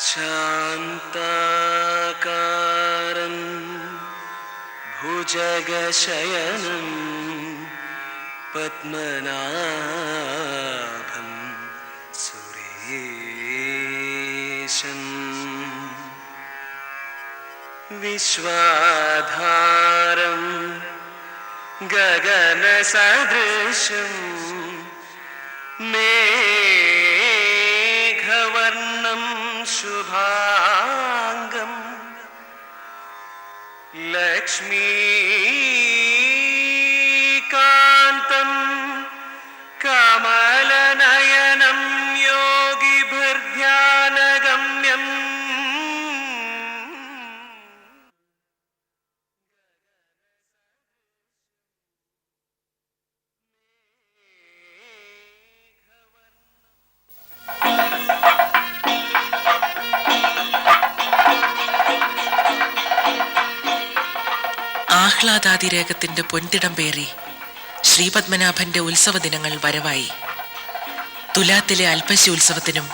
ശാന്താകാരം ഭുജഗശയനം പദ്മനാഭം സുരേശം വിശ്വാധാരം ഗഗനസദൃശം മേഘവർണം ശുഭാംഗം ലക്ഷ്മീകാന്തം കമലനയനം യോഗിഭിർധ്യാനഗമ്യം ആഹ്ലാദാതിരേകത്തിന്റെ പൊൻതിടം പേറി ശ്രീപത്മനാഭന്റെ ഉത്സവ ദിനങ്ങൾ വരവായി. തുലാത്തിലെ അൽപ്പശി ഉത്സവത്തിനും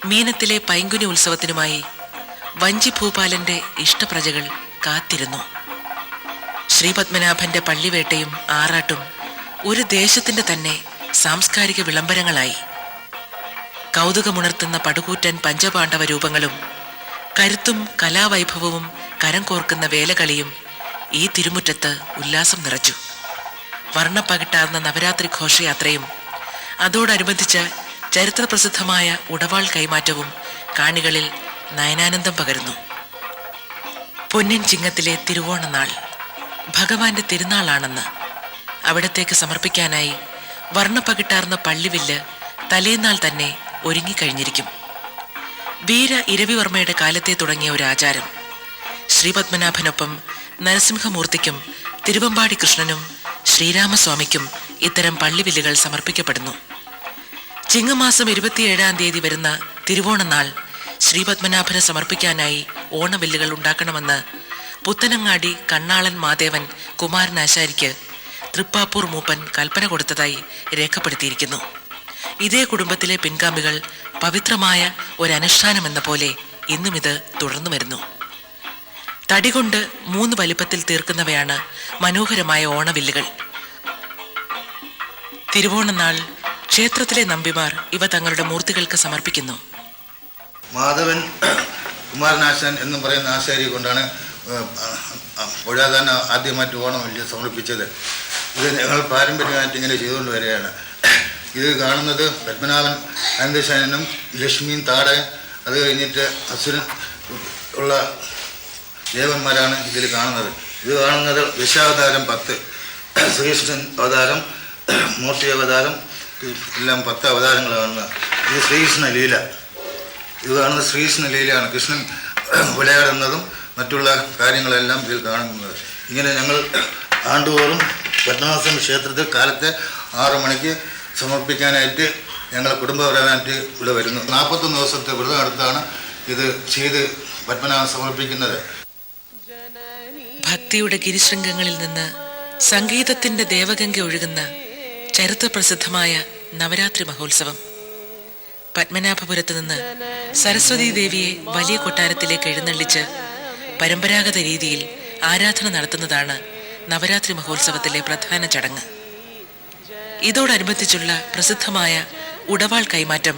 മീനത്തിലെ പൈങ്കുനി ഉത്സവത്തിനുമായി വഞ്ചി ഭൂപാലന്റെ ഇഷ്ടപ്രജകൾ കാത്തിരുന്നു. ശ്രീപത്മനാഭന്റെ പള്ളിവേട്ടയും ആറാട്ടും ഒരു ദേശത്തിന്റെ തന്നെ സാംസ്കാരിക വിളംബരങ്ങളായി. കൗതുകമുണർത്തുന്ന പടുകൂറ്റൻ പഞ്ചപാണ്ഡവ രൂപങ്ങളും കരുത്തും കലാവൈഭവവും കരം കോർക്കുന്ന വേലകളിയും ഈ തിരുമുറ്റത്ത് ഉല്ലാസം നിറച്ചു. വർണ്ണപ്പകിട്ടാർന്ന നവരാത്രി ഘോഷയാത്രയും അതോടനുബന്ധിച്ച ചരിത്രപ്രസിദ്ധമായ ഉടവാൾ കൈമാറ്റവും കാണികളിൽ നയനാനന്ദം പകരുന്നു. പൊന്നിൻ ചിങ്ങത്തിലെ തിരുവോണനാൾ ഭഗവാന്റെ തിരുനാളാണെന്ന് അവിടത്തേക്ക് സമർപ്പിക്കാനായി വർണ്ണപ്പകിട്ടാർന്ന പള്ളിവില്ല് തലേന്നാൾ തന്നെ ഒരുങ്ങിക്കഴിഞ്ഞിരിക്കും. വീര ഇരവിവർമ്മയുടെ കാലത്തെ തുടങ്ങിയ ഒരു ആചാരം. ശ്രീപത്മനാഭനൊപ്പം നരസിംഹമൂർത്തിക്കും തിരുവമ്പാടി കൃഷ്ണനും ശ്രീരാമസ്വാമിക്കും ഇത്തരം പള്ളിവില്ലുകൾ സമർപ്പിക്കപ്പെടുന്നു. ചിങ്ങമാസം 27-ാം തീയതി വരുന്ന തിരുവോണനാൾ ശ്രീപത്മനാഭന് സമർപ്പിക്കാനായി ഓണവില്ലുകൾ ഉണ്ടാക്കണമെന്ന് പുത്തനങ്ങാടി കണ്ണാളൻ മാദേവൻ കുമാരനാശാരിക്ക് തൃപ്പാപ്പൂർ മൂപ്പൻ കൽപ്പന കൊടുത്തതായി രേഖപ്പെടുത്തിയിരിക്കുന്നു. ഇതേ കുടുംബത്തിലെ പിൻഗാമികൾ പവിത്രമായ ഒരനുഷ്ഠാനമെന്ന പോലെ ഇന്നും ഇത് തുടർന്നു വരുന്നു. തടികൊണ്ട് 3 വലിപ്പത്തിൽ തീർക്കുന്നവയാണ് മനോഹരമായ ഓണവില്ലുകൾ. തിരുവോണനാൾ ക്ഷേത്രത്തിലെ നമ്പിമാർ ഇവ തങ്ങളുടെ മൂർത്തികൾക്ക് സമർപ്പിക്കുന്നു. മാധവൻ കുമാരനാശാൻ എന്നും പറയുന്ന ആശാരി കൊണ്ടാണ് പുരാതന ആദ്യമായിട്ട് ഓണവില്ല് സമർപ്പിച്ചത്. ഇത് ഞങ്ങൾ പാരമ്പര്യമായിട്ട് ഇങ്ങനെ ചെയ്തുകൊണ്ട് വരികയാണ്. ഇത് കാണുന്നത് പത്മനാഭൻ അനന്തശയനും ലക്ഷ്മിയും താടകൻ, അത് കഴിഞ്ഞിട്ട് അസുരൻ ഉള്ള ദേവന്മാരാണ് ഇതിൽ കാണുന്നത്. ഇത് കാണുന്നത് ദശാവതാരം 10, ശ്രീകൃഷ്ണൻ അവതാരം, മൂർത്തി അവതാരം, എല്ലാം 10 അവതാരങ്ങളാണ്. ഇത് ശ്രീകൃഷ്ണ ലീല. ഇത് കാണുന്നത് ശ്രീകൃഷ്ണ ലീലയാണ്. കൃഷ്ണൻ വിളയാടുന്നതും മറ്റുള്ള കാര്യങ്ങളെല്ലാം ഇതിൽ കാണുന്നത്. ഇങ്ങനെ ഞങ്ങൾ ആണ്ടുതോറും പത്മനാഭസ്വാമി ക്ഷേത്രത്തിൽ കാലത്തെ 6 മണിക്ക് സമർപ്പിക്കാനായിട്ട് ഞങ്ങൾ കുടുംബപരമായിട്ട് ഇവിടെ വരുന്നു. 41 ദിവസത്തെ വ്രതം എടുത്താണ് ഇത് ചെയ്ത് പത്മനാഭൻ സമർപ്പിക്കുന്നത്. ഭക്തിയുടെ ഗിരിശൃംഗങ്ങളിൽ നിന്ന് സംഗീതത്തിന്റെ ദേവഗംഗ ഒഴുകുന്ന ചരിത്രപ്രസിദ്ധമായ നവരാത്രി മഹോത്സവം. പത്മനാഭപുരത്ത് നിന്ന് സരസ്വതീ ദേവിയെ വലിയ കൊട്ടാരത്തിലേക്ക് എഴുന്നള്ളിച്ച് പരമ്പരാഗത രീതിയിൽ ആരാധന നടത്തുന്നതാണ് നവരാത്രി മഹോത്സവത്തിലെ പ്രധാന ചടങ്ങ്. ഇതോടനുബന്ധിച്ചുള്ള പ്രസിദ്ധമായ ഉടവാൾ കൈമാറ്റം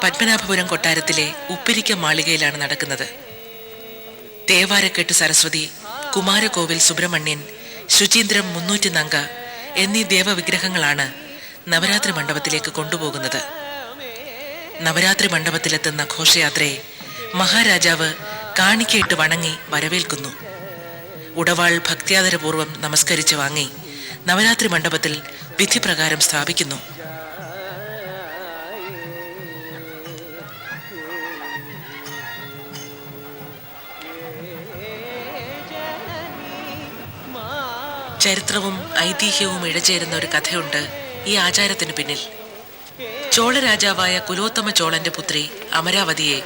പത്മനാഭപുരം കൊട്ടാരത്തിലെ ഉപ്പിരിക്ക മാളികയിലാണ് നടക്കുന്നത്. തേവാരക്കെട്ട് സരസ്വതി, കുമാരകോവിൽ സുബ്രഹ്മണ്യൻ, ശുചീന്ദ്രം 300 നങ്ക എന്നീ ദേവവിഗ്രഹങ്ങളാണ് നവരാത്രി മണ്ഡപത്തിലേക്ക് കൊണ്ടുപോകുന്നത്. നവരാത്രി മണ്ഡപത്തിലെത്തുന്ന ഘോഷയാത്രയെ മഹാരാജാവ് കാണിക്കയിട്ട് വണങ്ങി വരവേൽക്കുന്നു. ഉടവാൾ ഭക്ത്യാദരപൂർവ്വം നമസ്കരിച്ച് വാങ്ങി നവരാത്രി മണ്ഡപത്തിൽ വിധിപ്രകാരം സ്ഥാപിക്കുന്നു. ചരിത്രവും ഐതിഹ്യവും ഇഴചേരുന്ന ഒരു കഥയുണ്ട് ഈ ആചാരത്തിന് പിന്നിൽ. ചോളരാജാവായ കുലോത്തമ ചോളന്റെ പുത്രി അമരാവതിയെ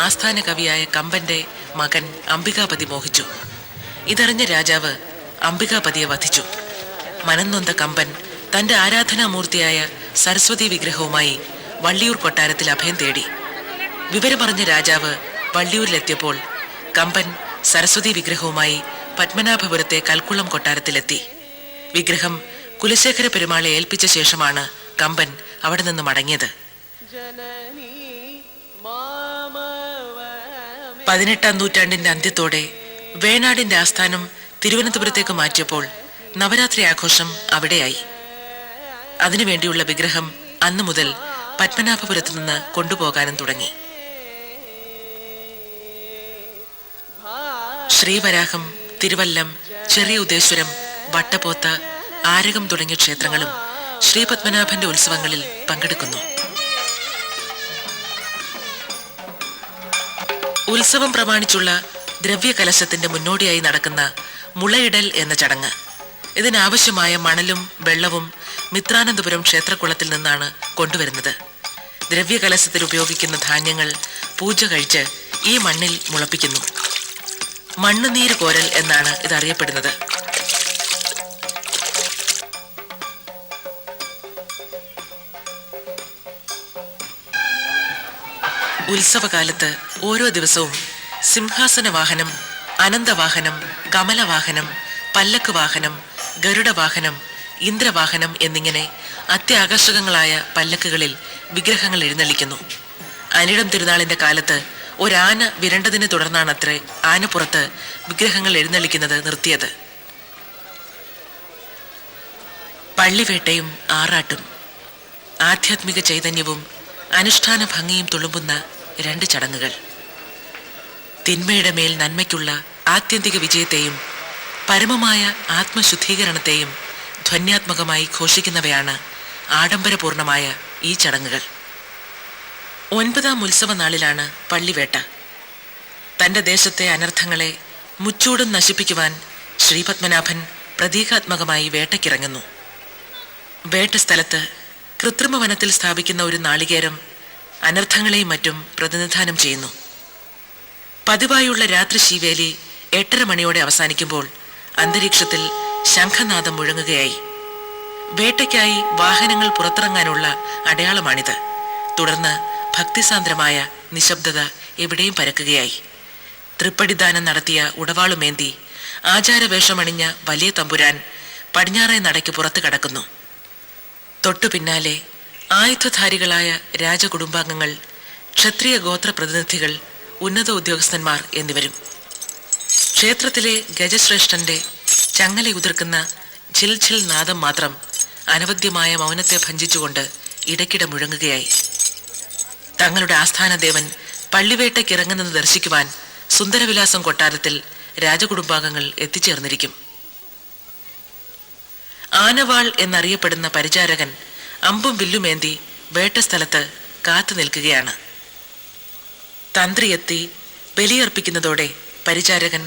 ആസ്ഥാന കവിയായ കമ്പന്റെ മകൻ അംബികാപതി മോഹിച്ചു. ഇതറിഞ്ഞ രാജാവ് അംബികാപതിയെ വധിച്ചു. മനംനൊന്ത കമ്പൻ തന്റെ ആരാധനാമൂർത്തിയായ സരസ്വതി വിഗ്രഹവുമായി വള്ളിയൂർ കൊട്ടാരത്തിൽ അഭയം തേടി. വിവരമറിഞ്ഞ രാജാവ് വള്ളിയൂരിലെത്തിയപ്പോൾ കമ്പൻ സരസ്വതി വിഗ്രഹവുമായി പത്മനാഭപുരത്തെ കൽക്കുളം കൊട്ടാരത്തിലെത്തി. വിഗ്രഹം കുലശേഖര പെരുമാളെ ഏൽപ്പിച്ച ശേഷമാണ് കമ്പൻ അവിടെ നിന്ന് മടങ്ങിയത്. 18-ാം നൂറ്റാണ്ടിന്റെ അന്ത്യത്തോടെ വേണാടിന്റെ ആസ്ഥാനം തിരുവനന്തപുരത്തേക്ക് മാറ്റിയപ്പോൾ നവരാത്രി ആഘോഷം അവിടെയായി. അതിനുവേണ്ടിയുള്ള വിഗ്രഹം അന്നു മുതൽ പത്മനാഭപുരത്ത് നിന്ന് കൊണ്ടുപോകാനും തുടങ്ങി. ശ്രീവരാഹം, തിരുവല്ലം, ചെറിയ ഉദേശ്വരം, വട്ടപ്പോത്ത്, ആരകം തുടങ്ങിയ ക്ഷേത്രങ്ങളും ശ്രീപത്മനാഭന്റെ ഉത്സവങ്ങളിൽ പങ്കെടുക്കുന്നു. ഉത്സവം പ്രമാണിച്ചുള്ള ദ്രവ്യകലശത്തിന്റെ മുന്നോടിയായി നടക്കുന്ന മുളയിടൽ എന്ന ചടങ്ങ്. ഇതിനാവശ്യമായ മണലും വെള്ളവും മിത്രാനന്തപുരം ക്ഷേത്രക്കുളത്തിൽ നിന്നാണ് കൊണ്ടുവരുന്നത്. ദ്രവ്യകലശത്തിൽ ഉപയോഗിക്കുന്ന ധാന്യങ്ങൾ പൂജ കഴിച്ച് ഈ മണ്ണിൽ മുളപ്പിക്കുന്നു. മണ്ണുനീര് കോരൽ എന്നാണ് ഇതറിയപ്പെടുന്നത്. ഉത്സവകാലത്ത് ഓരോ ദിവസവും സിംഹാസന വാഹനം, അനന്തവാഹനം, കമലവാഹനം, പല്ലക്ക് വാഹനം, ഗരുഡവാഹനം, ഇന്ദ്രവാഹനം എന്നിങ്ങനെ അത്യാകർഷകങ്ങളായ പല്ലക്കുകളിൽ വിഗ്രഹങ്ങൾ എഴുന്നള്ളിക്കുന്നു. അനിഴം തിരുനാളിന്റെ കാലത്ത് ഒരാന വിരണ്ടതിനെ തുടർന്നാണത്രേ ആനപ്പുറത്ത് വിഗ്രഹങ്ങൾ എഴുന്നള്ളിക്കുന്നത് നിർത്തിയത്. പള്ളിവേട്ടയും ആറാട്ടും ആധ്യാത്മിക ചൈതന്യവും അനുഷ്ഠാന ഭംഗിയും തുളുമ്പുന്ന രണ്ട് ചടങ്ങുകൾ. തിന്മയുടെ മേൽ നന്മയ്ക്കുള്ള ആത്യന്തിക വിജയത്തെയും പരമമായ ആത്മശുദ്ധീകരണത്തെയും ധ്വന്യാത്മകമായി ഘോഷിക്കുന്നവയാണ് ആഡംബരപൂർണമായ ഈ ചടങ്ങുകൾ. 9-ാം ഉത്സവ നാളിലാണ് പള്ളിവേട്ട. തൻ്റെ ദേശത്തെ അനർത്ഥങ്ങളെ മുച്ചൂടും നശിപ്പിക്കുവാൻ ശ്രീപത്മനാഭൻ പ്രതീകാത്മകമായി വേട്ടയ്ക്കിറങ്ങുന്നു. വേട്ട സ്ഥലത്ത് കൃത്രിമ വനത്തിൽ സ്ഥാപിക്കുന്ന ഒരു നാളികേരം അനർത്ഥങ്ങളെയും മറ്റും പ്രതിനിധാനം ചെയ്യുന്നു. പതിവായുള്ള രാത്രി ശീവേലി 8:30 മണിയോടെ അവസാനിക്കുമ്പോൾ അന്തരീക്ഷത്തിൽ ശംഖനാദം മുഴങ്ങുകയായി. വേട്ടയ്ക്കായി വാഹനങ്ങൾ പുറത്തിറങ്ങാനുള്ള അടയാളമാണിത്. തുടർന്ന് ഭക്തിസാന്ദ്രമായ നിശബ്ദത എവിടെയും പരക്കുകയായി. തൃപ്പടിദാനം നടത്തിയ ഉടവാളുമേന്തി ആചാരവേഷമണിഞ്ഞ വലിയ തമ്പുരാൻ പടിഞ്ഞാറേ നടയ്ക്ക് പുറത്തു കടക്കുന്നു. തൊട്ടു പിന്നാലെ ആയുധധാരികളായ രാജകുടുംബാംഗങ്ങൾ, ക്ഷത്രിയ ഗോത്ര പ്രതിനിധികൾ, ഉന്നത ഉദ്യോഗസ്ഥന്മാർ എന്നിവരും. ക്ഷേത്രത്തിലെ ഗജശ്രേഷ്ഠന്റെ ചങ്ങലയുതിർക്കുന്ന ഝിൽ ഝിൽ നാദം മാത്രം അനവദ്യമായ മൗനത്തെ ഭഞ്ജിച്ചുകൊണ്ട് ഇടയ്ക്കിടെ മുഴങ്ങുകയായി. തങ്ങളുടെ ആസ്ഥാനദേവൻ പള്ളിവേട്ടയ്ക്കിറങ്ങുന്നത് ദർശിക്കുവാൻ സുന്ദരവിലാസം കൊട്ടാരത്തിൽ രാജകുടുംബാംഗങ്ങൾ എത്തിച്ചേർന്നിരിക്കും. ആനവാൾ എന്നറിയപ്പെടുന്ന പരിചാരകൻ അമ്പും വില്ലുമേന്തി വേട്ടസ്ഥലത്ത് കാത്തു നിൽക്കുകയാണ്. തന്ത്രി എത്തി ബലിയർപ്പിക്കുന്നതോടെ പരിചാരകൻ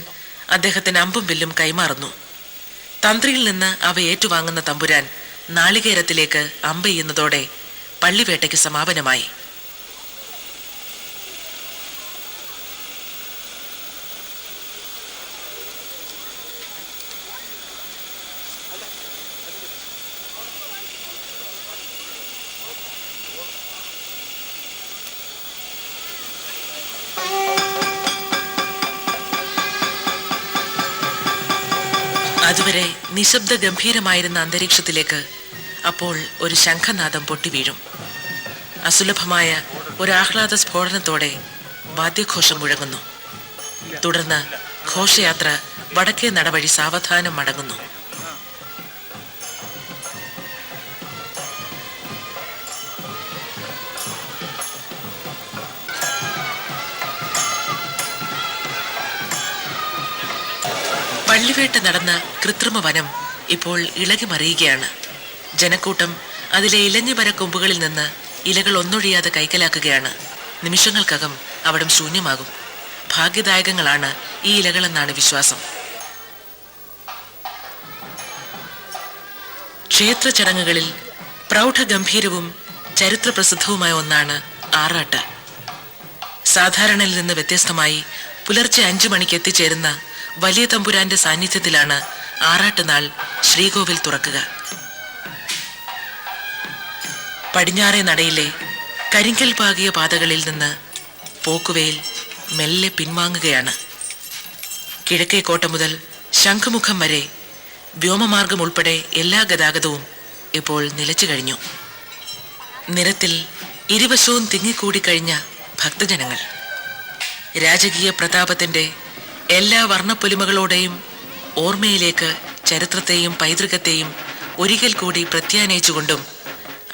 അദ്ദേഹത്തിന് അമ്പും വില്ലും കൈമാറുന്നു. തന്ത്രിയിൽ നിന്ന് അവ ഏറ്റുവാങ്ങുന്ന തമ്പുരാൻ നാളികേരത്തിലേക്ക് അമ്പെയ്യുന്നതോടെ പള്ളിവേട്ടയ്ക്ക് സമാപനമായി. അതുവരെ നിശബ്ദ ഗംഭീരമായിരുന്ന അന്തരീക്ഷത്തിലേക്ക് അപ്പോൾ ഒരു ശംഖനാദം പൊട്ടിവീഴും. അസുലഭമായ ഒരാഹ്ലാദ സ്ഫോടനത്തോടെ വാദ്യഘോഷം മുഴങ്ങുന്നു. തുടർന്ന് ഘോഷയാത്ര വടക്കേ നടവഴി സാവധാനം മടങ്ങുന്നു. പള്ളിവേട്ട നടന്ന കൃത്രിമ വനം ഇപ്പോൾ ഇളകി മറിയുകയാണ്. ജനക്കൂട്ടം അതിലെ ഇലഞ്ഞിമര കൊമ്പുകളിൽ നിന്ന് ഇലകൾ ഒന്നൊഴിയാതെ കൈക്കലാക്കുകയാണ്. നിമിഷങ്ങൾക്കകം അവിടം ശൂന്യമാകും. ഭാഗ്യദായകങ്ങളാണ് ഈ ഇലകളെന്നാണ് വിശ്വാസം. ക്ഷേത്ര ചടങ്ങുകളിൽ പ്രൗഢഗംഭീരവും ചരിത്രപ്രസിദ്ധവുമായ ഒന്നാണ് ആറാട്ട്. സാധാരണയിൽ നിന്ന് വ്യത്യസ്തമായി പുലർച്ചെ 5 മണിക്ക് എത്തിച്ചേരുന്ന വലിയ തമ്പുരാന്റെ സാന്നിധ്യത്തിലാണ് ആറാട്ടുനാൾ ശ്രീകോവിൽ തുറക്കുക. പടിഞ്ഞാറേ നടയിലെ കരിങ്കൽ പാകിയ പാതകളിൽ നിന്ന് പോക്കുവേൽ, മെല്ലെ പിൻവാങ്ങുകയാണ്. കിഴക്കേ കോട്ട മുതൽ ശംഖുമുഖം വരെ വ്യോമമാർഗം ഉൾപ്പെടെ എല്ലാ ഗതാഗതവും ഇപ്പോൾ നിലച്ചു കഴിഞ്ഞു. നിരത്തിൽ ഇരുവശവും തിങ്ങിക്കൂടിക്കഴിഞ്ഞ ഭക്തജനങ്ങൾ രാജകീയ പ്രതാപത്തിൻ്റെ എല്ലാ വർണ്ണപ്പൊലിമകളോടെയും ഓർമ്മയിലേക്ക് ചരിത്രത്തെയും പൈതൃകത്തെയും ഒരിക്കൽ കൂടി പ്രത്യാനയിച്ചുകൊണ്ടും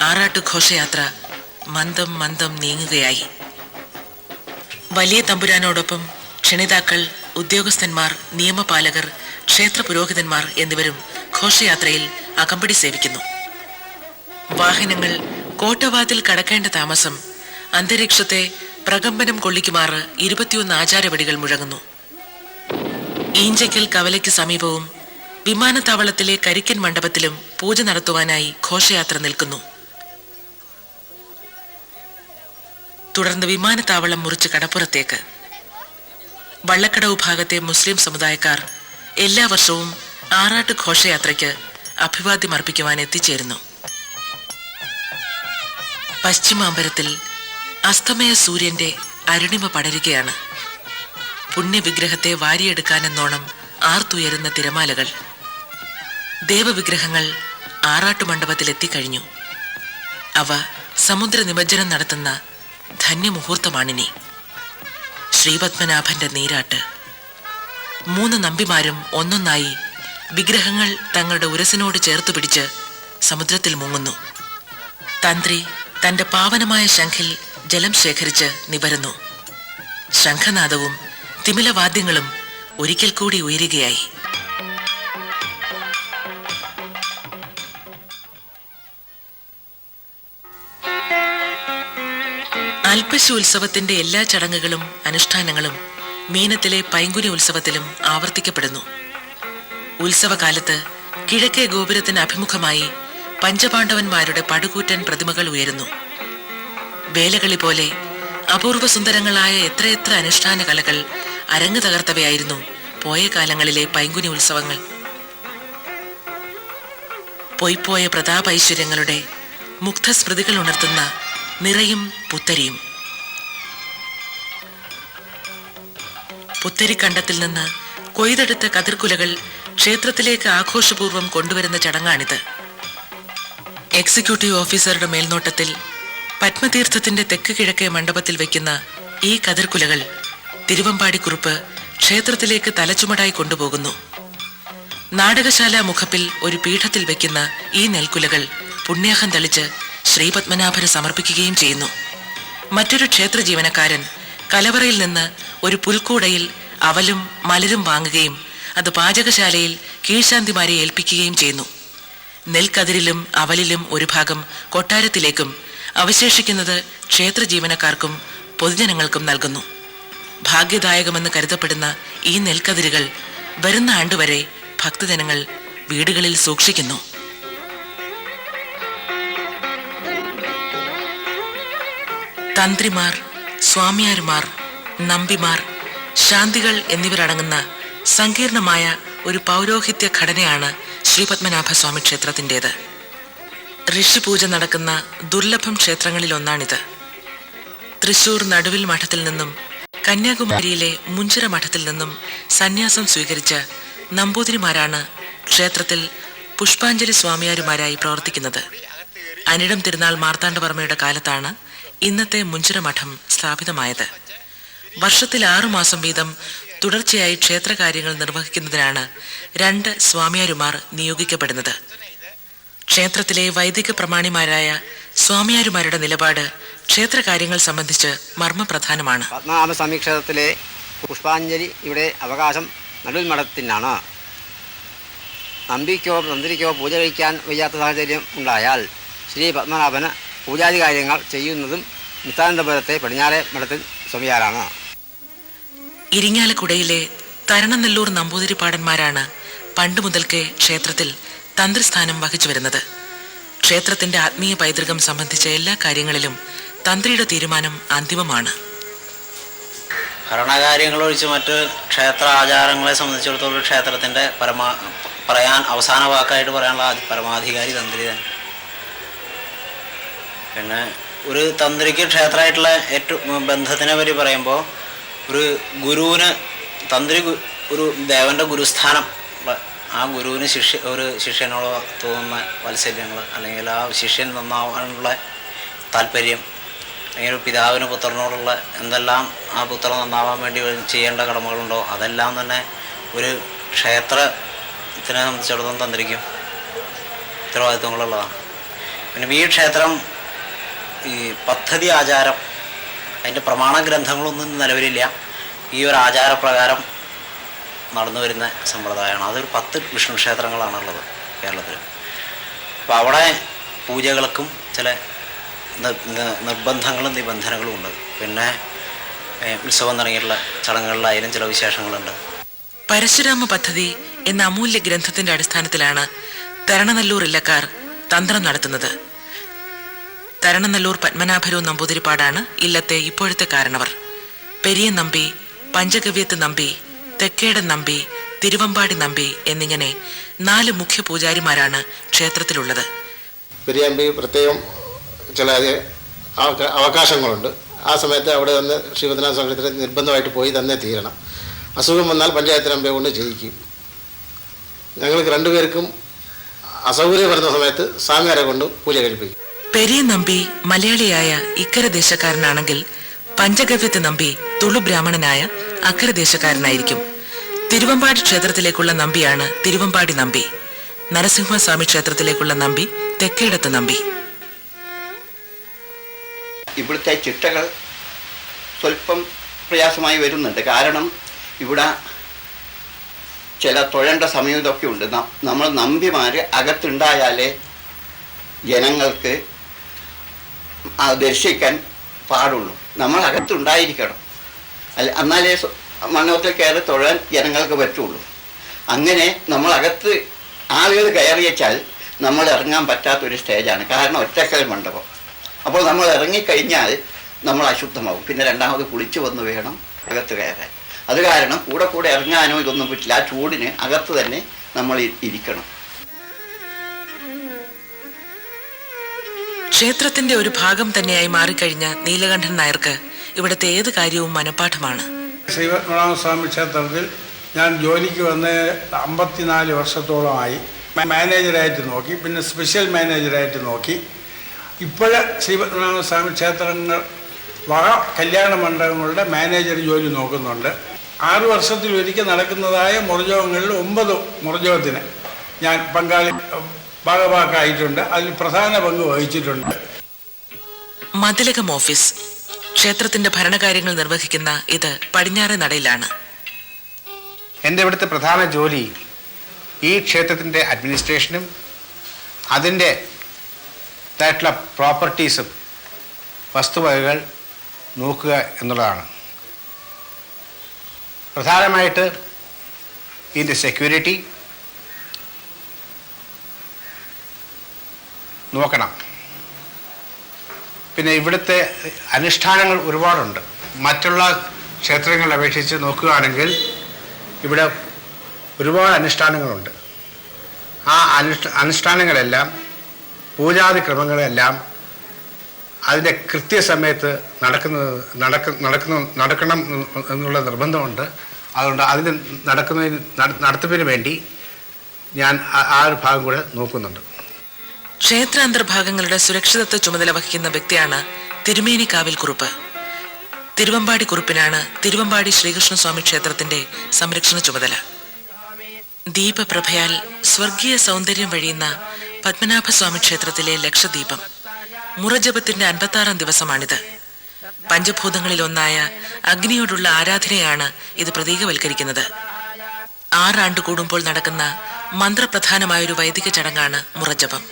ആറാട്ട് ഘോഷയാത്ര മന്ദം മന്ദം നീങ്ങുകയായി. വലിയ തമ്പുരാനോടൊപ്പം ക്ഷണിതാക്കൾ, ഉദ്യോഗസ്ഥന്മാർ, നിയമപാലകർ, ക്ഷേത്ര പുരോഹിതന്മാർ എന്നിവരും ഘോഷയാത്രയിൽ അകമ്പടി സേവിക്കുന്നു. വാഹനങ്ങൾ കോട്ടവാതിൽ കടക്കേണ്ട താമസം അന്തരീക്ഷത്തെ പ്രകമ്പനം കൊള്ളിക്കുമാറ് 21 ആചാരവടികൾ മുഴങ്ങുന്നു. ഈഞ്ചയ്ക്കൽ കവലയ്ക്ക് സമീപവും വിമാനത്താവളത്തിലെ കരിക്കൻ മണ്ഡപത്തിലും പൂജ നടത്തുവാനായി ഘോഷയാത്ര നിൽക്കുന്നു. തുടർന്ന് വിമാനത്താവളം മുറിച്ച് കടപ്പുറത്തേക്ക്. വള്ളക്കടവ് ഭാഗത്തെ മുസ്ലിം സമുദായക്കാർ എല്ലാ വർഷവും ആറാട്ട് ഘോഷയാത്രയ്ക്ക് അഭിവാദ്യം അർപ്പിക്കുവാൻ എത്തിച്ചേരുന്നു. പശ്ചിമാമ്പരത്തിൽ അസ്തമയ സൂര്യന്റെ അരുണിമ പടരുകയാണ്. പുണ്യവിഗ്രഹത്തെ വാരിയെടുക്കാനെന്നോണം ആർത്തുയരുന്ന തിരമാലകൾ. ദേവവിഗ്രഹങ്ങൾ ആറാട്ടുമണ്ഡപത്തിലെത്തിക്കഴിഞ്ഞു. അവ സമുദ്ര നിമജ്ജനം നടത്തുന്ന ധന്യമുഹൂർത്തമാണിനി. ശ്രീപത്മനാഭന്റെ നീരാട്ട്. 3 നമ്പിമാരും ഒന്നൊന്നായി വിഗ്രഹങ്ങൾ തങ്ങളുടെ ഉരസിനോട് ചേർത്തു പിടിച്ച് സമുദ്രത്തിൽ മുങ്ങുന്നു. തന്ത്രി തന്റെ പാവനമായ ശംഖിൽ ജലം ശേഖരിച്ച് നിവരുന്നു. ശംഖനാദവും തിമിലവാദ്യങ്ങളും ഒരിക്കൽ കൂടി ഉയരുകയായി. അൽപ്പശി ഉത്സവത്തിന്റെ എല്ലാ ചടങ്ങുകളും അനുഷ്ഠാനങ്ങളും മീനത്തിലെ പൈങ്കുനി ഉത്സവത്തിലും ആവർത്തിക്കപ്പെടുന്നു. ഉത്സവകാലത്ത് കിഴക്കേ ഗോപുരത്തിന് അഭിമുഖമായി പഞ്ചപാണ്ഡവന്മാരുടെ പടുകൂറ്റൻ പ്രതിമകൾ ഉയരുന്നു. വേലകളി പോലെ അപൂർവ സുന്ദരങ്ങളായ എത്രയെത്ര അനുഷ്ഠാന കലകൾ അരങ്ങ് തകർത്തവയായിരുന്നു പോയ കാലങ്ങളിലെ പൈങ്കുനി ഉത്സവങ്ങൾ. പൊയ്പോയ പ്രതാപൈശ്വര്യങ്ങളുടെ മുഗ്ധസ്മൃതികൾ ഉണർത്തുന്ന നിറയും പുത്തരിയും. പുത്തരിക്കണ്ടത്തിൽ നിന്ന് കൊയ്തെടുത്ത കതിർക്കുലകൾ ക്ഷേത്രത്തിലേക്ക് ആഘോഷപൂർവ്വം കൊണ്ടുവരുന്ന ചടങ്ങാണിത്. എക്സിക്യൂട്ടീവ് ഓഫീസറുടെ മേൽനോട്ടത്തിൽ പത്മതീർത്ഥത്തിന്റെ തെക്ക് കിഴക്കേ മണ്ഡപത്തിൽ വയ്ക്കുന്ന ഈ കതിർക്കുലകൾ തിരുവമ്പാടിക്കുറുപ്പ് ക്ഷേത്രത്തിലേക്ക് തലച്ചുമടായി കൊണ്ടുപോകുന്നു. നാടകശാല മുഖപ്പിൽ ഒരു പീഠത്തിൽ വയ്ക്കുന്ന ഈ നെൽക്കുലകൾ പുണ്യാഹം തളിച്ച് ശ്രീപത്മനാഭന് സമർപ്പിക്കുകയും ചെയ്യുന്നു. മറ്റൊരു ക്ഷേത്ര ജീവനക്കാരൻ കലവറയിൽ നിന്ന് ഒരു പുൽക്കൂടയിൽ അവലും മലരും വാങ്ങുകയും അത് പാചകശാലയിൽ കീഴ്ശാന്തിമാരെ ഏൽപ്പിക്കുകയും ചെയ്യുന്നു. നെൽക്കതിരിലും അവലിലും ഒരു ഭാഗം കൊട്ടാരത്തിലേക്കും അവശേഷിക്കുന്നത് ക്ഷേത്ര ജീവനക്കാർക്കും പൊതുജനങ്ങൾക്കും നൽകുന്നു. ഭാഗ്യദായകമെന്ന് കരുതപ്പെടുന്ന ഈ നെൽക്കതിരുകൾ വരുന്ന ആണ്ടുവരെ ഭക്തജനങ്ങൾ വീടുകളിൽ സൂക്ഷിക്കുന്നു. തന്ത്രിമാർ, സ്വാമിയാരുമാർ, നമ്പിമാർ, ശാന്തികൾ എന്നിവരടങ്ങുന്ന സങ്കീർണമായ ഒരു പൗരോഹിത്യ ഘടനയാണ് ശ്രീപത്മനാഭസ്വാമി ക്ഷേത്രത്തിൻ്റേത്. ഋഷിപൂജ നടക്കുന്ന ദുർലഭം ക്ഷേത്രങ്ങളിലൊന്നാണിത്. തൃശൂർ നടുവിൽ മഠത്തിൽ നിന്നും കന്യാകുമാരിയിലെ മുഞ്ചിറ മഠത്തിൽ നിന്നും സന്യാസം സ്വീകരിച്ച നമ്പൂതിരിമാരാണ് ക്ഷേത്രത്തിൽ പുഷ്പാഞ്ജലി സ്വാമിയാരുമാരായി പ്രവർത്തിക്കുന്നത്. അനിടം തിരുനാൾ മാർത്താണ്ഡവർമ്മയുടെ കാലത്താണ് ഇന്നത്തെ മുഞ്ചിറ മഠം സ്ഥാപിതമായത്. വർഷത്തിൽ 6 മാസം വീതം തുടർച്ചയായി ക്ഷേത്രകാര്യങ്ങൾ നിർവഹിക്കുന്നതിനാണ് 2 സ്വാമിയാരുമാർ നിയോഗിക്കപ്പെടുന്നത്. ക്ഷേത്രത്തിലെ വൈദിക പ്രമാണിമാരായ സ്വാമിയാരുമാരുടെ നിലപാട് ക്ഷേത്രകാര്യങ്ങൾ സംബന്ധിച്ച് മർമ്മപ്രധാനമാണ്. പത്മനാഭസ്വാമി ക്ഷേത്രത്തിലെ പുഷ്പാഞ്ജലി ഇവിടെ അവകാശം നടുവിൽ മഠത്തിനാണ്. നമ്പിക്കോ തന്ത്രിക്കോ പൂജ കഴിക്കാൻ വയ്യാത്ത സാഹചര്യം ഉണ്ടായാൽ ശ്രീ പത്മനാഭന് പൂജാതി കാര്യങ്ങൾ ചെയ്യുന്നതും നിത്യാനന്ദപുരത്തെ പടിഞ്ഞാറെ മഠത്തിൽ സ്വാമിയാരാണ്. ഇരിങ്ങാലക്കുടയിലെ തരണനെല്ലൂർ നമ്പൂതിരിപ്പാടന്മാരാണ് പണ്ടു മുതൽക്കേ ക്ഷേത്രത്തിൽ തന്ത്രിസ്ഥാനം വഹിച്ചു വരുന്നത്. ക്ഷേത്രത്തിന്റെ ആത്മീയ പൈതൃകം സംബന്ധിച്ച എല്ലാ കാര്യങ്ങളിലും തന്ത്രിയുടെ തീരുമാനം അന്തിമമാണ്. ഭരണകാര്യങ്ങൾ ഒഴിച്ച് മറ്റ് ക്ഷേത്ര ആചാരങ്ങളെ സംബന്ധിച്ചിടത്തോളം ക്ഷേത്രത്തിൻ്റെ പറയാൻ അവസാന വാക്കായിട്ട് പറയാനുള്ള പരമാധികാരി തന്ത്രി തന്നെ. പിന്നെ ഒരു തന്ത്രിക്ക് ക്ഷേത്രമായിട്ടുള്ള ഏറ്റവും ബന്ധത്തിനെ പറ്റി പറയുമ്പോൾ ഒരു ഗുരുവിന് ഒരു ദേവൻ്റെ ഗുരുസ്ഥാനം ആ ഗുരുവിന് ഒരു ശിഷ്യനോട് തോന്നുന്ന വാത്സല്യങ്ങൾ, അല്ലെങ്കിൽ ആ ശിഷ്യൻ നന്നാവാനുള്ള താല്പര്യം, അല്ലെങ്കിൽ ഒരു പിതാവിന് പുത്രനോടുള്ള എന്തെല്ലാം ആ പുത്രൻ നന്നാവാൻ വേണ്ടി ചെയ്യേണ്ട കടമകളുണ്ടോ അതെല്ലാം തന്നെ ഒരു ക്ഷേത്രത്തിനെ സംബന്ധിച്ചിടത്തോളം തന്ത്രിക്കും ഉത്തരവാദിത്വങ്ങളുള്ളതാണ്. പിന്നെ ഈ ക്ഷേത്രം ഈ പദ്ധതി ആചാരം അതിൻ്റെ പ്രമാണ ഗ്രന്ഥങ്ങളൊന്നും നിലവിലില്ല. ഈ ഒരു ആചാരപ്രകാരം നടന്നു വരുന്ന സമ്പ്രദായമാണ്. അതൊരു 10 വിഷ്ണു ക്ഷേത്രങ്ങളാണുള്ളത് കേരളത്തിൽ. അപ്പോൾ അവിടെ പൂജകൾക്കും ചില നിർബന്ധങ്ങളും നിബന്ധനകളും ഉണ്ട്. പിന്നെ ഉത്സവം തുടങ്ങിയിട്ടുള്ള ചടങ്ങുകളിലായാലും ചില വിശേഷങ്ങളുണ്ട്. പരശുരാമ പദ്ധതി എന്ന അമൂല്യ ഗ്രന്ഥത്തിന്റെ അടിസ്ഥാനത്തിലാണ് തരണനല്ലൂർ ഇല്ലക്കാർ തന്ത്രം നടത്തുന്നത്. തരണനല്ലൂർ പത്മനാഭരൂർ നമ്പൂതിരിപ്പാടാണ് ഇല്ലത്തെ ഇപ്പോഴത്തെ കാരണവർ. പെരിയ നമ്പി, പഞ്ചഗവ്യത്ത് നമ്പി, തെക്കേടൻ നമ്പി, തിരുവമ്പാടി നമ്പി എന്നിങ്ങനെ 4 മുഖ്യ പൂജാരിമാരാണ് ക്ഷേത്രത്തിലുള്ളത്. പെരിയമ്പി പ്രത്യേകം ചില അവകാശങ്ങളുണ്ട്. ആ സമയത്ത് അവിടെ വന്ന് ശ്രീപത്മനാഭ സ്വാമി നിർബന്ധമായിട്ട് പോയി തന്നെ തീരണം. അസുഖം വന്നാൽ പഞ്ചായത്ത് നമ്പയെ കൊണ്ട് ചെയ്യിക്കും. ഞങ്ങൾക്ക് 2 പേർക്കും അസൗകര്യം വരുന്ന സമയത്ത് സ്വാമിയാരെ കൊണ്ട് പൂജ കഴിപ്പിക്കും. പെരിയ നമ്പി മലയാളിയായ ഇക്കര ദേശക്കാരനാണെങ്കിൽ പഞ്ചഗവ്യത്ത് നമ്പി തുളു ബ്രാഹ്മണനായ അക്കര ദേശക്കാരനായിരിക്കും. തിരുവമ്പാടി ക്ഷേത്രത്തിലേക്കുള്ള നമ്പിയാണ് തിരുവമ്പാടി നമ്പി. നരസിംഹസ്വാമി ക്ഷേത്രത്തിലേക്കുള്ള നമ്പി തെക്കേടത്ത് നമ്പി. ഇവിടുത്തെ ചിട്ടകൾ സ്വല്പം പ്രയാസമായി വരുന്നുണ്ട്. കാരണം ഇവിടെ ചില തൊഴേണ്ട സമയം ഇതൊക്കെ ഉണ്ട്. നമ്മൾ നമ്പിമാർ അകത്തുണ്ടായാലേ ജനങ്ങൾക്ക് ദർശിക്കാൻ പാടുള്ളൂ. നമ്മൾ അകത്തുണ്ടായിരിക്കണം, എന്നാലേ മണ്ഡപത്തിൽ കയറി തൊഴാൻ ജനങ്ങൾക്ക് പറ്റുള്ളൂ. അങ്ങനെ നമ്മളകത്ത് ആളുകൾ കയറിയച്ചാൽ നമ്മൾ ഇറങ്ങാൻ പറ്റാത്തൊരു സ്റ്റേജാണ്. കാരണം ഒറ്റക്കൽ മണ്ഡപം. അപ്പോൾ നമ്മൾ ഇറങ്ങിക്കഴിഞ്ഞാൽ നമ്മൾ അശുദ്ധമാവും. പിന്നെ രണ്ടാമത് കുളിച്ചു വന്ന് വേണം അകത്ത് കയറാൻ. അത് കാരണം കൂടെ ഇറങ്ങാനോ ഇതൊന്നും പറ്റില്ല. ആ ചൂടിന് അകത്ത് തന്നെ നമ്മൾ ഇരിക്കണം. ക്ഷേത്രത്തിന്റെ ഒരു ഭാഗം തന്നെയായി മാറിക്കഴിഞ്ഞ നീലകണ്ഠൻ നായർക്ക് ഇവിടുത്തെ ഏത് കാര്യവും മനഃപ്പാഠമാണ്. ശ്രീപത്മനാഭസ്വാമി ക്ഷേത്രത്തിൽ ഞാൻ ജോലിക്ക് വന്ന് 54 വർഷത്തോളമായി. മാനേജറായിട്ട് നോക്കി, പിന്നെ സ്പെഷ്യൽ മാനേജറായിട്ട് നോക്കി. ഇപ്പോൾ ശ്രീപത്മനാഭസ്വാമി ക്ഷേത്രങ്ങൾ കല്യാണ മണ്ഡപങ്ങളുടെ മാനേജർ ജോലി നോക്കുന്നുണ്ട്. 6 വർഷത്തിലൊരിക്കൽ നടക്കുന്നതായ മുറജോഗങ്ങളിൽ 9 മുറജോഗത്തിന് ഞാൻ ഭാഗഭാക്കായിട്ടുണ്ട്. അതിൽ പ്രധാന പങ്ക് വഹിച്ചിട്ടുണ്ട്. മതിലകം ഓഫീസ്. ക്ഷേത്രത്തിന്റെ ഭരണകാര്യങ്ങൾ നിർവഹിക്കുന്ന ഇത് പടിഞ്ഞാറെ നടയിലാണ്. എൻ്റെ ഇവിടുത്തെ പ്രധാന ജോലി ഈ ക്ഷേത്രത്തിൻ്റെ അഡ്മിനിസ്ട്രേഷനും അതിൻ്റെ ആയിട്ടുള്ള പ്രോപ്പർട്ടീസും വസ്തുവകകൾ നോക്കുക എന്നുള്ളതാണ്. പ്രധാനമായിട്ട് ഇതിൻ്റെ സെക്യൂരിറ്റി നോക്കണം. പിന്നെ ഇവിടുത്തെ അനുഷ്ഠാനങ്ങൾ ഒരുപാടുണ്ട്. മറ്റുള്ള ക്ഷേത്രങ്ങളെ അപേക്ഷിച്ച് നോക്കുകയാണെങ്കിൽ ഇവിടെ ഒരുപാട് അനുഷ്ഠാനങ്ങളുണ്ട്. ആ അനുഷ്ഠാനങ്ങളെല്ലാം പൂജാതി ക്രമങ്ങളെല്ലാം അതിൻ്റെ കൃത്യസമയത്ത് നടക്കണം എന്നുള്ള നിർബന്ധമുണ്ട്. അതുകൊണ്ട് അതിന് നടത്തിപ്പിന് വേണ്ടി ഞാൻ ആ ഒരു ഭാഗം കൂടെ നോക്കുന്നുണ്ട്. ക്ഷേത്രാന്തർഭാഗങ്ങളുടെ സുരക്ഷിതത്വ ചുമതല വഹിക്കുന്ന വ്യക്തിയാണ് തിരുമേനിക്കാവിൽ കുറുപ്പ്. തിരുവമ്പാടി കുറുപ്പിനാണ് തിരുവമ്പാടി ശ്രീകൃഷ്ണസ്വാമി ക്ഷേത്രത്തിന്റെ സംരക്ഷണ ചുമതല. ദീപപ്രഭയാൽ സ്വർഗീയ സൗന്ദര്യം വഴിയുന്ന പത്മനാഭസ്വാമി ക്ഷേത്രത്തിലെ ലക്ഷദീപം മുറജപത്തിന്റെ 56ാം ദിവസമാണിത്. പഞ്ചഭൂതങ്ങളിൽ ഒന്നായ അഗ്നിയോടുള്ള ആരാധനയാണ് ഇത് പ്രതീകവൽക്കരിക്കുന്നത്. 6 ആണ്ട് കൂടുമ്പോൾ നടക്കുന്ന മന്ത്രപ്രധാനമായൊരു വൈദിക ചടങ്ങാണ് മുറജപം.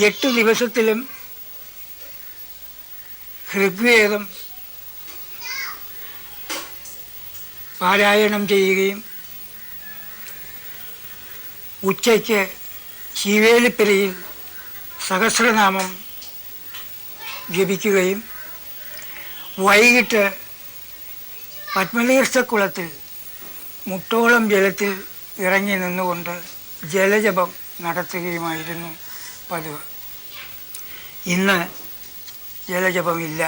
8 ദിവസത്തിലും ഋഗ്വേദം പാരായണം ചെയ്യുകയും ഉച്ചയ്ക്ക് ശിവേലിപ്പരയിൽ സഹസ്രനാമം ജപിക്കുകയും വൈകിട്ട് പത്മതീർത്ഥക്കുളത്തിൽ മുട്ടോളം ജലത്തിൽ ഇറങ്ങി നിന്നുകൊണ്ട് ജലജപം നടത്തുകയുമായിരുന്നു പതിവ്. ഇന്ന് ജലജപമില്ല.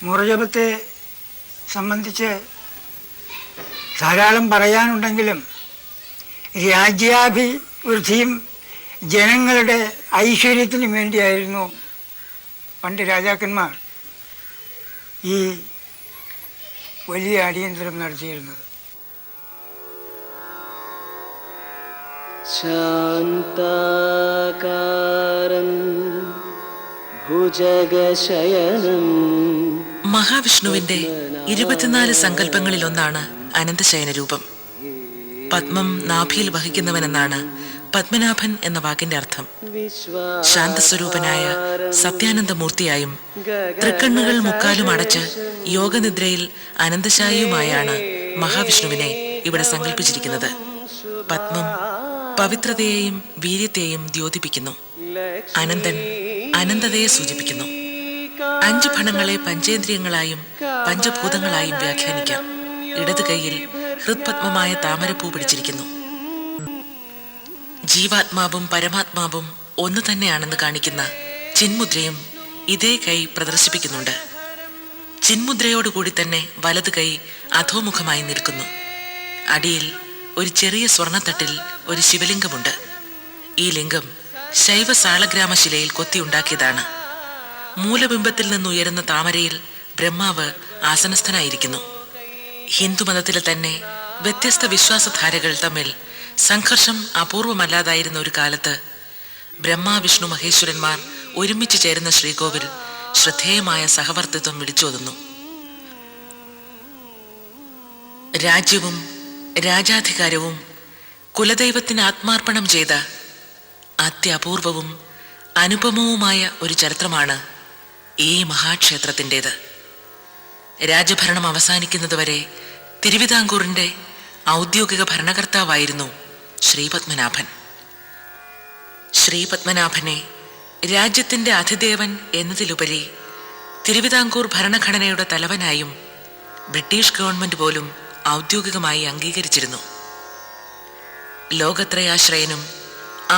മുറജപത്തെ സംബന്ധിച്ച് ധാരാളം പറയാനുണ്ടെങ്കിലും രാജ്യാഭിവൃദ്ധിയും ജനങ്ങളുടെ ഐശ്വര്യത്തിനും വേണ്ടിയായിരുന്നു പണ്ട് രാജാക്കന്മാർ ഈ വലിയ അടിയന്തരം നടത്തിയിരുന്നത്. ശാന്താകാരം ഭുജഗശയനം. മഹാവിഷ്ണുവിന്റെ 24 സങ്കല്പങ്ങളിലൊന്നാണ് അനന്തശയന രൂപം. പത്മം നാഭിയിൽ വഹിക്കുന്നവനെന്നാണ് പത്മനാഭൻ എന്ന വാക്കിന്റെ അർത്ഥം. ശാന്തസ്വരൂപനായ സത്യാനന്ദമൂർത്തിയായും തൃക്കണ്ണുകൾ മുക്കാലും അടച്ച് യോഗനിദ്രയിൽ അനന്തശായിയുമായാണ് മഹാവിഷ്ണുവിനെ ഇവിടെ സങ്കല്പിച്ചിരിക്കുന്നത്. പത്മം പവിത്രതയെയും വീര്യത്തെയും ദ്യോതിപ്പിക്കുന്നു. അനന്തൻ അനന്തതയെ സൂചിപ്പിക്കുന്നു. 5 ഫണങ്ങളെ പഞ്ചേന്ദ്രിയങ്ങളായും പഞ്ചഭൂതങ്ങളായും വ്യാഖ്യാനിക്കാം. ഇടത് കൈയിൽ ഹൃത്പത്മമായ താമരപ്പൂ പിടിച്ചിരിക്കുന്നു. ജീവാത്മാവും പരമാത്മാവും ഒന്നു തന്നെയാണെന്ന് കാണിക്കുന്ന ചിന്മുദ്രയും ഇതേ കൈ പ്രദർശിപ്പിക്കുന്നുണ്ട്. ചിന്മുദ്രയോടുകൂടി തന്നെ വലത് കൈ അധോമുഖമായി നിൽക്കുന്നു. അടിയിൽ ഒരു ചെറിയ സ്വർണത്തട്ടിൽ ഒരു ശിവലിംഗമുണ്ട്. ഈ ലിംഗം ശൈവ സാളഗ്രാമശിലയിൽ കൊത്തിയുണ്ടാക്കിയതാണ്. മൂലബിംബത്തിൽ നിന്നുയരുന്ന താമരയിൽ ബ്രഹ്മാവ് ആസനസ്ഥനായിരിക്കുന്നു. ഹിന്ദുമതത്തിലെ തന്നെ വ്യത്യസ്ത വിശ്വാസധാരകൾ തമ്മിൽ സംഘർഷം അപൂർവമല്ലാതായിരുന്ന ഒരു കാലത്ത് ബ്രഹ്മ വിഷ്ണു മഹേശ്വരന്മാർ ഒരുമിച്ച് ചേരുന്ന ശ്രീകോവിൽ ശ്രദ്ധേയമായ സഹവർത്തിത്വം വിളിച്ചോതുന്നു. രാജ്യവും രാജാധികാരവും കുലദൈവത്തിന് ആത്മാർപ്പണം ചെയ്ത അത്യപൂർവവും അനുപമവുമായ ഒരു ചരിത്രമാണ് ഈ മഹാക്ഷേത്രത്തിൻ്റെത്. രാജഭരണം അവസാനിക്കുന്നതുവരെ തിരുവിതാംകൂറിൻ്റെ ഔദ്യോഗിക ഭരണകർത്താവായിരുന്നു ശ്രീപത്മനാഭൻ. ശ്രീപത്മനാഭനെ രാജ്യത്തിൻ്റെ അധിദേവൻ എന്നതിലുപരി തിരുവിതാംകൂർ ഭരണഘടനയുടെ തലവനായും ബ്രിട്ടീഷ് ഗവൺമെന്റ് പോലും ഔദ്യോഗികമായി അംഗീകരിച്ചിരുന്നു. ലോകത്രയാശ്രയനും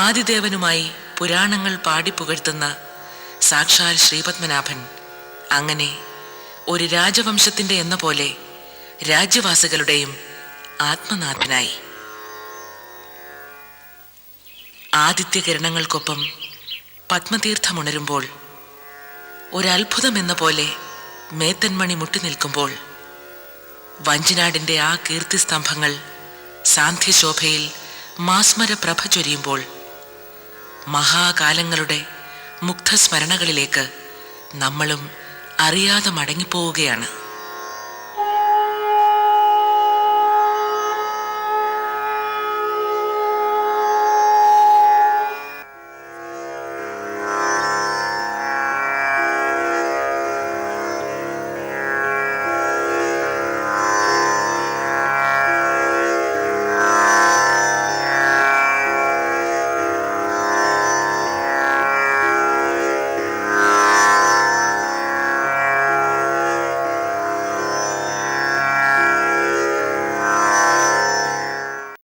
ആദിദേവനുമായി പുരാണങ്ങൾ പാടിപ്പുകഴ്ത്തുന്ന സാക്ഷാൽ ശ്രീപത്മനാഭൻ അങ്ങനെ ഒരു രാജവംശത്തിൻ്റെ എന്ന പോലെ രാജ്യവാസികളുടെയും ആത്മനാഥനായി. ആദിത്യകിരണങ്ങൾക്കൊപ്പം പത്മതീർത്ഥമുണരുമ്പോൾ ഒരത്ഭുതമെന്ന പോലെ മേത്തൻമണി മുട്ടി നിൽക്കുമ്പോൾ വഞ്ചിനാടിൻ്റെ ആ കീർത്തിസ്തംഭങ്ങൾ സാന്ധ്യശോഭയിൽ മാസ്മര പ്രഭ ചൊരിയുമ്പോൾ മഹാകാലങ്ങളുടെ മുഗ്ധസ്മരണകളിലേക്ക് നമ്മളും അറിയാതെ മടങ്ങിപ്പോവുകയാണ്.